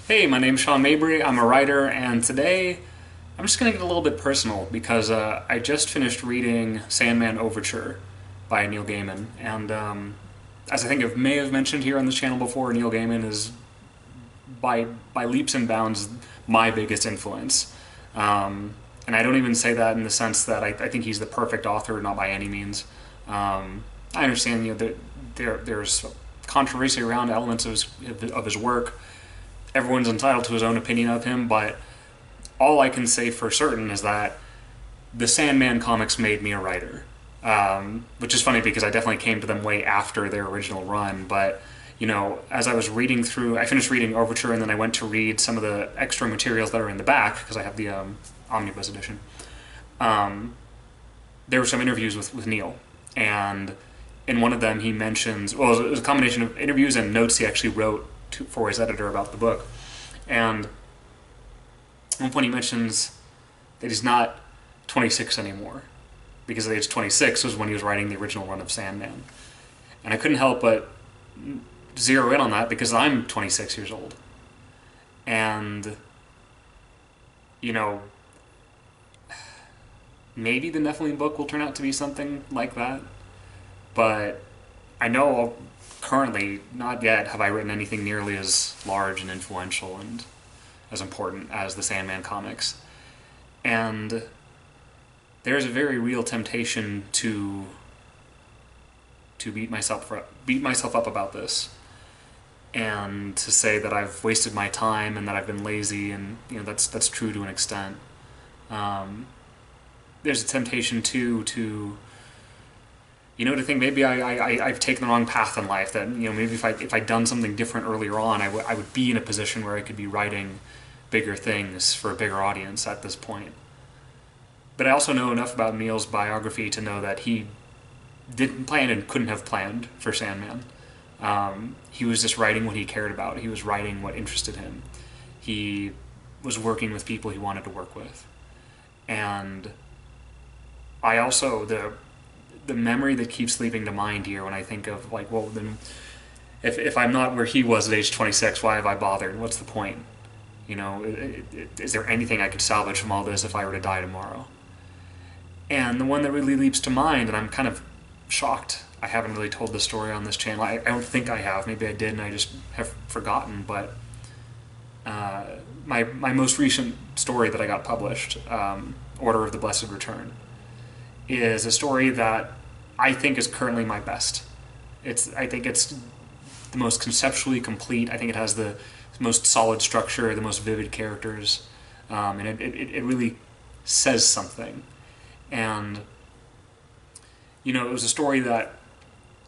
Hey, my name's Sean Mabry. I'm a writer, and today I'm just going to get a little bit personal because I just finished reading Sandman Overture by Neil Gaiman. And as I think I may have mentioned here on this channel before, Neil Gaiman is by leaps and bounds my biggest influence. And I don't even say that in the sense that I think he's the perfect author, not by any means. I understand that there's controversy around elements of his work. Everyone's entitled to his own opinion of him, but all I can say for certain is that the Sandman comics made me a writer. Which is funny because I definitely came to them way after their original run, but as I was reading through, I finished reading Overture and then I went to read some of the extra materials that are in the back because I have the omnibus edition. There were some interviews with Neil, and in one of them he mentions, well, it was a combination of interviews and notes he actually wrote for his editor about the book. And at one point he mentions that he's not 26 anymore, because at age 26 was when he was writing the original run of Sandman. And I couldn't help but zero in on that because I'm 26 years old. And, maybe the Nephilim book will turn out to be something like that. But I know currently, not yet, have I written anything nearly as large and influential and as important as the Sandman comics. And there's a very real temptation to beat myself up about this, and to say that I've wasted my time and that I've been lazy, and that's true to an extent. There's a temptation too to think maybe I've taken the wrong path in life, that maybe if I'd done something different earlier on, I would be in a position where I could be writing bigger things for a bigger audience at this point. But I also know enough about Neil's biography to know that he didn't plan and couldn't have planned for Sandman. He was just writing what he cared about. He was writing what interested him. He was working with people he wanted to work with. And I also, the memory that keeps leaping to mind here when I think of, then if I'm not where he was at age 26, why have I bothered? What's the point? Is there anything I could salvage from all this if I were to die tomorrow? And the one that really leaps to mind, and I'm kind of shocked I haven't really told this story on this channel. I don't think I have. Maybe I did and I just have forgotten, but my most recent story that I got published, Order of the Blessed Return, is a story that I think is currently my best. I think it's the most conceptually complete. I think it has the most solid structure, the most vivid characters, and it really says something. And it was a story that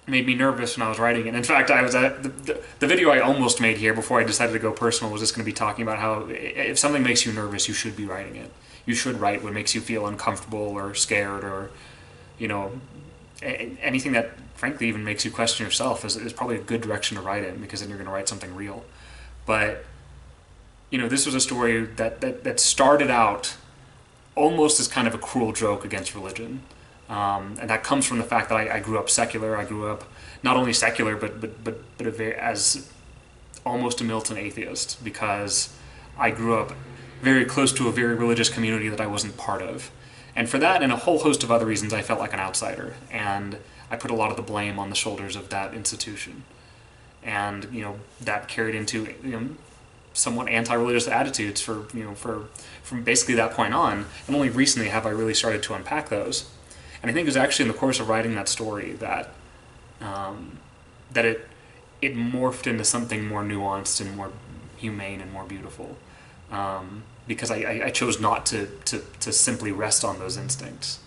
made me nervous when I was writing it. In fact, I was at the video I almost made here before I decided to go personal was just going to be talking about how if something makes you nervous, you should be writing it. You should write what makes you feel uncomfortable or scared, or anything that frankly even makes you question yourself is probably a good direction to write in, because then you're going to write something real. But this was a story that started out almost as kind of a cruel joke against religion. And that comes from the fact that I grew up secular. I grew up not only secular, but as almost a militant atheist, because I grew up very close to a very religious community that I wasn't part of. And for that and a whole host of other reasons, I felt like an outsider. And I put a lot of the blame on the shoulders of that institution. And, that carried into, somewhat anti-religious attitudes from basically that point on. And only recently have I really started to unpack those. And I think it was actually in the course of writing that story that it morphed into something more nuanced and more humane and more beautiful. Because I chose not to simply rest on those instincts,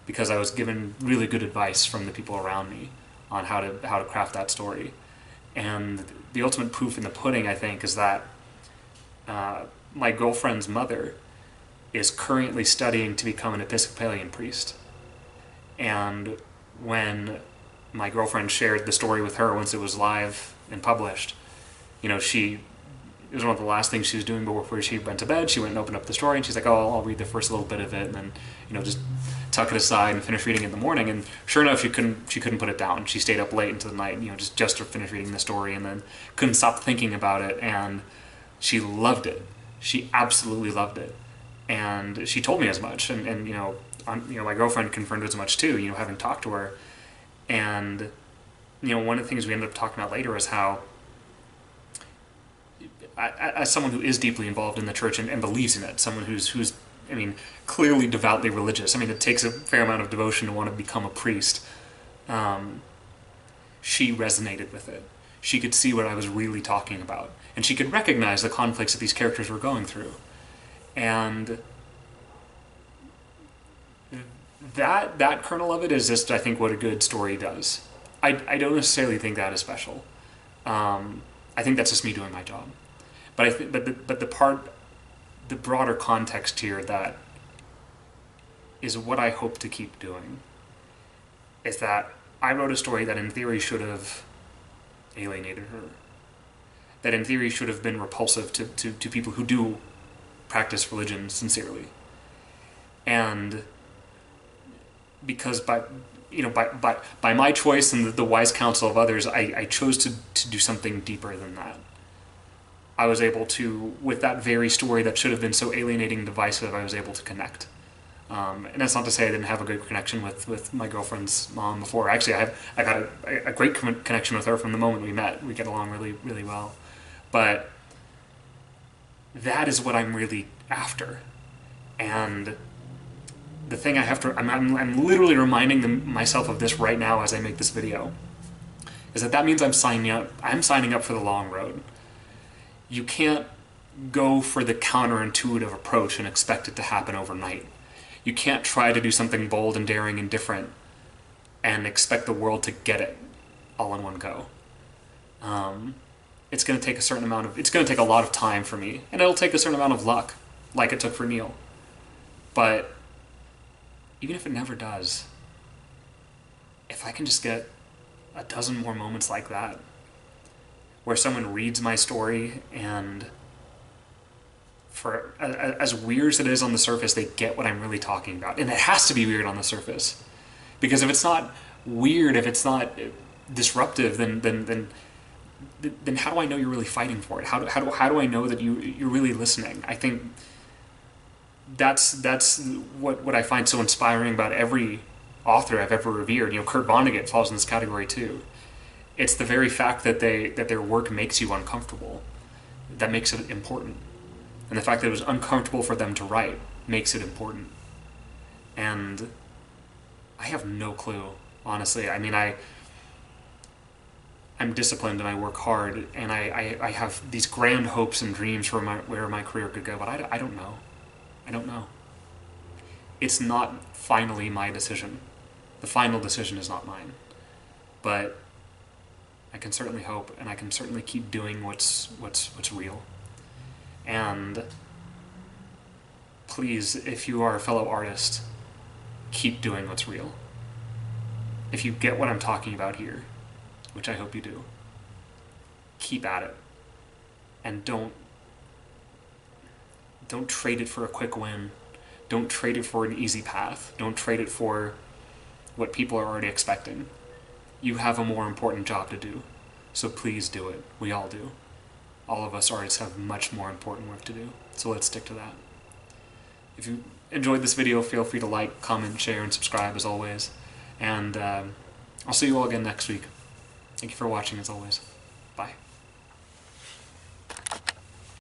because I was given really good advice from the people around me on how to craft that story. And the ultimate proof in the pudding, I think, is that my girlfriend's mother is currently studying to become an Episcopalian priest. And when my girlfriend shared the story with her once it was live and published, it was one of the last things she was doing before she went to bed. She went and opened up the story, and she's like, "Oh, I'll read the first little bit of it, and then, just tuck it aside and finish reading it in the morning." And sure enough, she couldn't put it down. She stayed up late into the night, just to finish reading the story, and then couldn't stop thinking about it. And She loved it. She absolutely loved it. And she told me as much. And my girlfriend confirmed as much too, having talked to her. And, one of the things we ended up talking about later is how, as someone who is deeply involved in the church and believes in it, someone who's clearly devoutly religious. It takes a fair amount of devotion to want to become a priest. She resonated with it. She could see what I was really talking about. And she could recognize the conflicts that these characters were going through. And that kernel of it is just, I think, what a good story does. I don't necessarily think that is special. I think that's just me doing my job. But I think, the broader context here that is what I hope to keep doing is that I wrote a story that in theory should have alienated her, that in theory should have been repulsive to people who do practice religion sincerely. And because by my choice and the wise counsel of others, I chose to do something deeper than that. I was able to, with that very story that should have been so alienating and divisive, I was able to connect. And that's not to say I didn't have a good connection with my girlfriend's mom before. Actually, I've had a great connection with her from the moment we met. We get along really, really well. But that is what I'm really after. And the thing I have to, I'm literally reminding myself of this right now as I make this video, is that means I'm signing up for the long road. You can't go for the counterintuitive approach and expect it to happen overnight. You can't try to do something bold and daring and different and expect the world to get it all in one go. It's going to take it's going to take a lot of time for me, and it'll take a certain amount of luck, like it took for Neil. But even if it never does, if I can just get a dozen more moments like that, where someone reads my story and, for as weird as it is on the surface, they get what I'm really talking about. And it has to be weird on the surface, because if it's not weird, if it's not disruptive, then how do I know you're really fighting for it? How do I know that you're really listening? I think that's what I find so inspiring about every author I've ever revered. Kurt Vonnegut falls in this category too. It's the very fact that their work makes you uncomfortable that makes it important. And the fact that it was uncomfortable for them to write makes it important. And I have no clue, honestly. I'm disciplined and I work hard, and I have these grand hopes and dreams for where my career could go, but I don't know. I don't know. It's not finally my decision. The final decision is not mine. But I can certainly hope, and I can certainly keep doing what's real. And please, if you are a fellow artist, keep doing what's real. If you get what I'm talking about here, which I hope you do, keep at it. And don't trade it for a quick win. Don't trade it for an easy path. Don't trade it for what people are already expecting. You have a more important job to do, so please do it. We all do. All of us artists have much more important work to do, so let's stick to that. If you enjoyed this video, feel free to like, comment, share, and subscribe as always. And I'll see you all again next week. Thank you for watching as always.